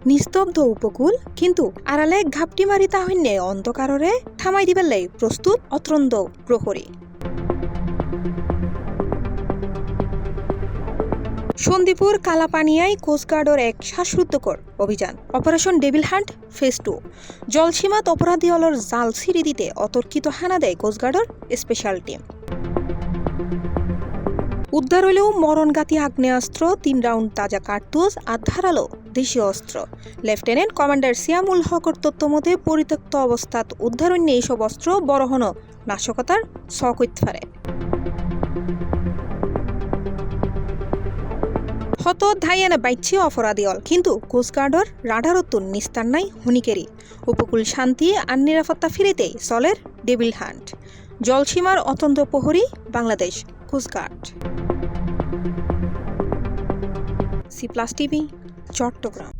নিস্তব্ধ উপকূল কিন্তু আড়ালে ঘাপটি মারি তাহন্যে অন্ধকাররে থামাই দিবেলাই প্রস্তুত অতরন্দ প্রহরী। সন্দীপুর কালাপানিয়ায় কোস্টগার্ডর এক শ্বাসরুদ্ধকর অভিযান অপারেশন ডেভিল হান্ট ফেজ 2। জলসীমাত অপরাধী অলর জাল ছিঁড়ি দিতে অতর্কিত হানা দেয় কোস্টগার্ডর স্পেশাল টিম। উদ্ধার হলেও মরণঘাতী আগ্নেয়াস্ত্র, 3 রাউন্ড তাজা কার্তুজ আর ধারালো দেশীয় অস্ত্র। লেফটেন্যান্ট কমান্ডার সিয়ামুল হকর তথ্য মতে পরিত্যক্ত অবস্থাত উদ্ধারণ্যে এইসব অস্ত্র বড়হন নাশকতার সকইত পারে। হত ধাইয়ানা বাইচ্ছে অপরাধী অল কিন্তু কোস্টগার্ডর রাডারত্তুন নিস্তার নাই হুনিকেরই। উপকূল শান্তি আর নিরাপত্তা ফিরিতেই চলের ডেভিল হান্ট। জলসীমার অতন্ত্র প্রহরী Bangladesh coast guard. C+ TV, Chittagong.